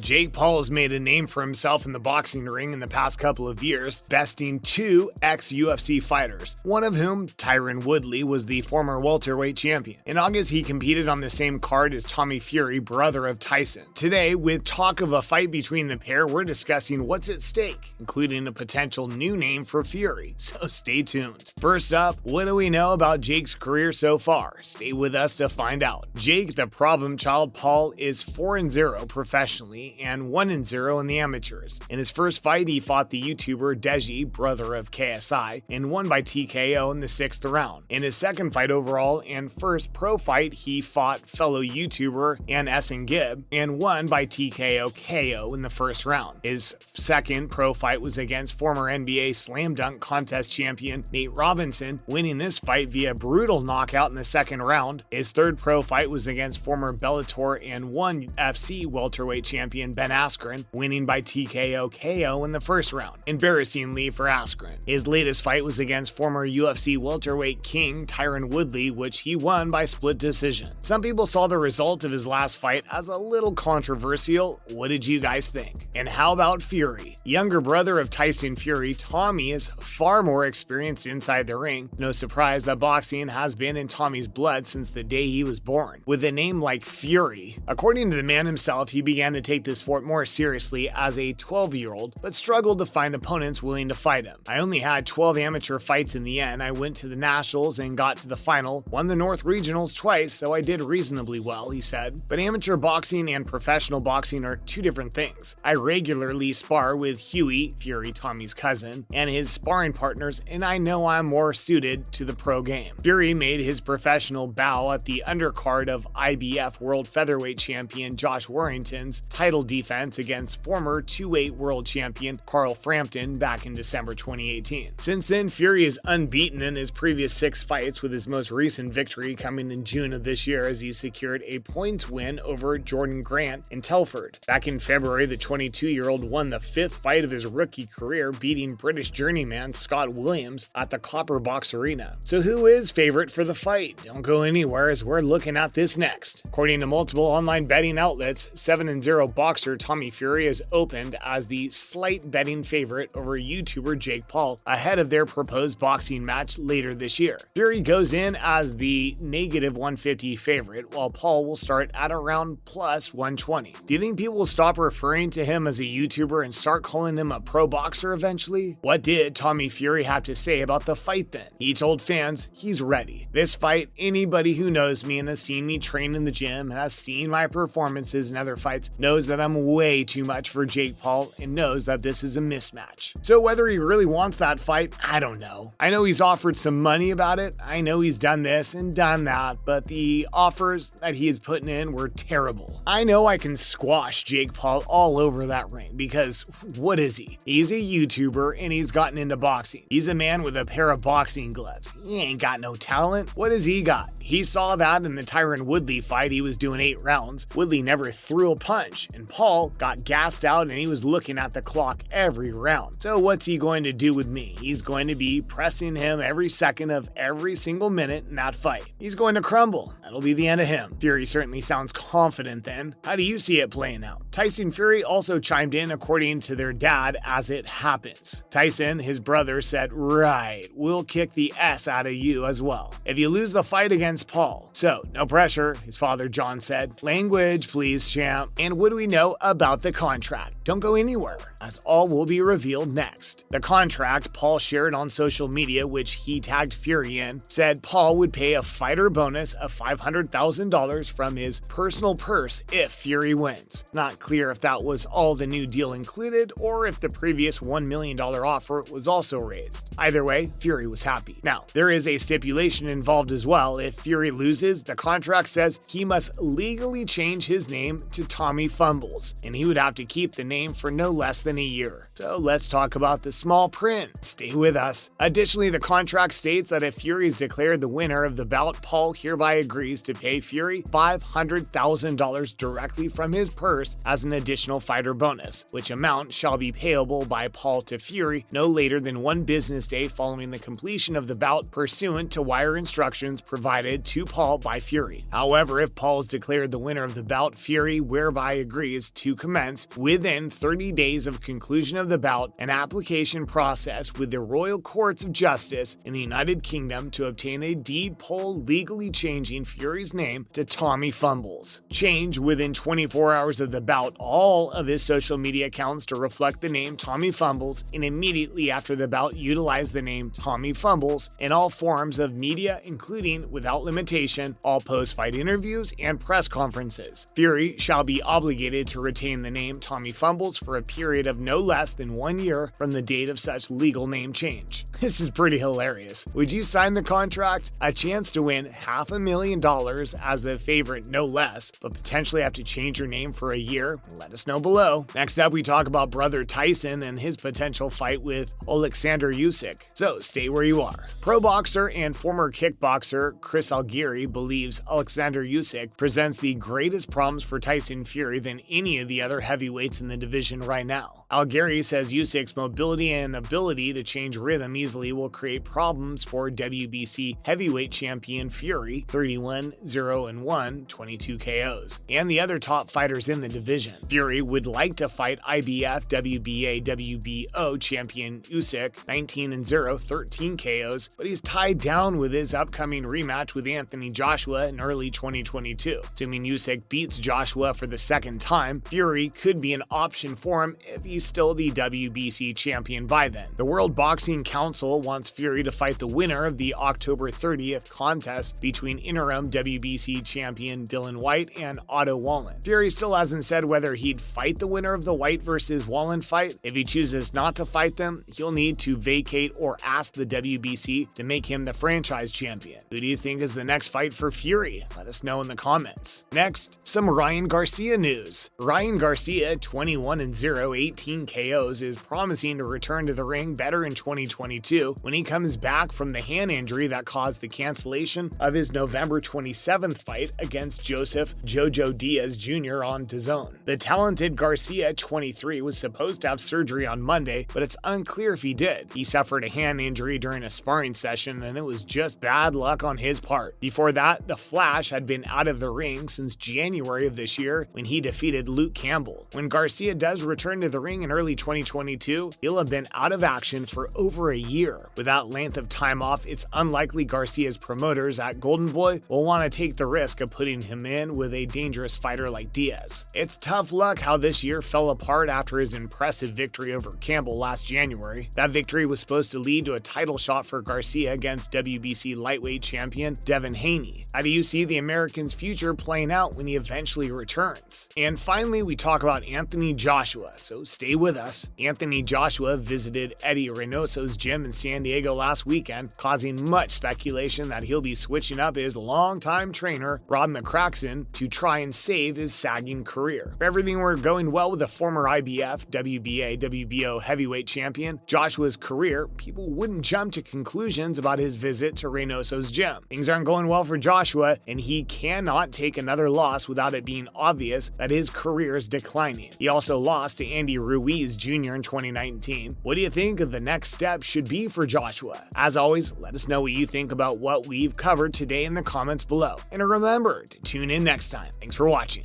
Jake Paul has made a name for himself in the boxing ring in the past couple of years, besting two ex-UFC fighters, one of whom, Tyron Woodley, was the former welterweight champion. In August, he competed on the same card as Tommy Fury, brother of Tyson. Today, with talk of a fight between the pair, we're discussing what's at stake, including a potential new name for Fury, so stay tuned. First up, what do we know about Jake's career so far? Stay with us to find out. Jake, the problem child Paul, is 4-0 professionally and 1-0 in the amateurs. In his first fight, he fought the YouTuber Deji, brother of KSI, and won by TKO in the 6th round. In his second fight overall and first pro fight, he fought fellow YouTuber and Essen Gibb and won by TKO KO in the 1st round. His second pro fight was against former NBA slam dunk contest champion Nate Robinson, winning this fight via brutal knockout in the 2nd round. His third pro fight was against former Bellator and ONE FC welterweight champion Ben Askren, winning by TKO KO in the 1st round, embarrassingly for Askren. His latest fight was against former UFC welterweight king Tyron Woodley, which he won by split decision. Some people saw the result of his last fight as a little controversial. What did you guys think? And how about Fury? Younger brother of Tyson Fury, Tommy is far more experienced inside the ring. No surprise that boxing has been in Tommy's blood since the day he was born. With a name like Fury, according to the man himself, he began to take the sport more seriously as a 12-year-old, but struggled to find opponents willing to fight him. I only had 12 amateur fights in the end. I went to the nationals and got to the final, won the North Regionals twice, so I did reasonably well, he said. But amateur boxing and professional boxing are two different things. I regularly spar with Huey, Fury, Tommy's cousin, and his sparring partners, and I know I'm more suited to the pro game. Fury made his professional bow at the undercard of IBF World Featherweight Champion Josh Warrington's title defense against former 2-weight world champion Carl Frampton back in December 2018. Since then, Fury is unbeaten in his previous 6 fights, with his most recent victory coming in June of this year as he secured a points win over Jordan Grant in Telford. Back in February, the 22-year-old won the 5th fight of his rookie career, beating British journeyman Scott Williams at the Copper Box Arena. So who is favorite for the fight? Don't go anywhere as we're looking at this next. According to multiple online betting outlets, 7-0 boxer Tommy Fury is opened as the slight betting favorite over YouTuber Jake Paul ahead of their proposed boxing match later this year. Fury goes in as the -150 favorite, while Paul will start at around +120. Do you think people will stop referring to him as a YouTuber and start calling him a pro boxer eventually? What did Tommy Fury have to say about the fight then? He told fans he's ready. This fight, anybody who knows me and has seen me train in the gym and has seen my performances in other fights knows that I'm way too much for Jake Paul and knows that this is a mismatch. So whether he really wants that fight, I don't know. I know he's offered some money about it. I know he's done this and done that, but the offers that he is putting in were terrible. I know I can squash Jake Paul all over that ring because what is he? He's a YouTuber and he's gotten into boxing. He's a man with a pair of boxing gloves. He ain't got no talent. What has he got? He saw that in the Tyron Woodley fight. He was doing 8 rounds. Woodley never threw a punch, and Paul got gassed out and he was looking at the clock every round. So what's he going to do with me? He's going to be pressing him every second of every single minute in that fight. He's going to crumble. That'll be the end of him. Fury certainly sounds confident then. How do you see it playing out? Tyson Fury also chimed in according to their dad as it happens. Tyson, his brother, said, "Right, we'll kick the S out of you as well if you lose the fight against Paul. So, no pressure," his father John said. "Language, please, champ." And what do we know about the contract? Don't go anywhere, as all will be revealed next. The contract Paul shared on social media, which he tagged Fury in, said Paul would pay a fighter bonus of $500,000 from his personal purse if Fury wins. Not clear if that was all the new deal included or if the previous $1 million offer was also raised. Either way, Fury was happy. Now, there is a stipulation involved as well. If Fury loses, the contract says he must legally change his name to Tommy Fumbles, and he would have to keep the name for no less than a year. So let's talk about the small print. Stay with us. Additionally, the contract states that if Fury is declared the winner of the bout, Paul hereby agrees to pay Fury $500,000 directly from his purse as an additional fighter bonus, which amount shall be payable by Paul to Fury no later than 1 business day following the completion of the bout, pursuant to wire instructions provided to Paul by Fury. However, if Paul is declared the winner of the bout, Fury whereby agrees agrees to commence within 30 days of conclusion of the bout an application process with the Royal Courts of Justice in the United Kingdom to obtain a deed poll legally changing Fury's name to Tommy Fumbles. Change within 24 hours of the bout all of his social media accounts to reflect the name Tommy Fumbles, and immediately after the bout utilize the name Tommy Fumbles in all forms of media, including, without limitation, all post-fight interviews and press conferences. Fury shall be obligated to retain the name Tommy Fumbles for a period of no less than 1 year from the date of such legal name change. This is pretty hilarious. Would you sign the contract? A chance to win $500,000 as the favorite, no less, but potentially have to change your name for a year? Let us know below. Next up, we talk about brother Tyson and his potential fight with Alexander Usyk. So stay where you are. Pro boxer and former kickboxer Chris Algieri believes Alexander Usyk presents the greatest problems for Tyson Fury than any of the other heavyweights in the division right now. Algieri says Usyk's mobility and ability to change rhythm easily will create problems for WBC heavyweight champion Fury, 31-0-1, 22 KOs, and the other top fighters in the division. Fury would like to fight IBF, WBA, WBO champion Usyk, 19-0, 13 KOs, but he's tied down with his upcoming rematch with Anthony Joshua in early 2022. Assuming Usyk beats Joshua for the second time, Fury could be an option for him if he's still the WBC champion by then. The World Boxing Council wants Fury to fight the winner of the October 30th contest between interim WBC champion Dillian Whyte and Otto Wallin. Fury still hasn't said whether he'd fight the winner of the Whyte versus Wallin fight. If he chooses not to fight them, he'll need to vacate or ask the WBC to make him the franchise champion. Who do you think is the next fight for Fury? Let us know in the comments. Next, some Ryan Garcia news. Ryan Garcia, 21-0, 18 KOs, is promising to return to the ring better in 2022 when he comes back from the hand injury that caused the cancellation of his November 27th fight against Joseph Jojo Diaz Jr. on DAZN. The talented Garcia, 23, was supposed to have surgery on Monday, but it's unclear if he did. He suffered a hand injury during a sparring session, and it was just bad luck on his part. Before that, the Flash had been out of the ring since January of this year when he defeated Luke Campbell. When Garcia does return to the ring in early 2022, he'll have been out of action for over a year. With that length of time off, it's unlikely Garcia's promoters at Golden Boy will want to take the risk of putting him in with a dangerous fighter like Diaz. It's tough luck how this year fell apart after his impressive victory over Campbell last January. That victory was supposed to lead to a title shot for Garcia against WBC lightweight champion Devin Haney. How do you see the American's future playing out when he eventually returns? And finally, we talk about Anthony Joshua, so stay with us. Anthony Joshua visited Eddie Reynoso's gym in San Diego last weekend, causing much speculation that he'll be switching up his longtime trainer, Rob McCracken, to try and save his sagging career. If everything were going well with the former IBF, WBA, WBO heavyweight champion, Joshua's career, people wouldn't jump to conclusions about his visit to Reynoso's gym. Things aren't going well for Joshua, and he cannot take another loss without it being obvious that his career is declining. He also lost to Andy Ruiz Jr. in 2019. What do you think the next step should be for Joshua? As always, let us know what you think about what we've covered today in the comments below. And remember to tune in next time. Thanks for watching.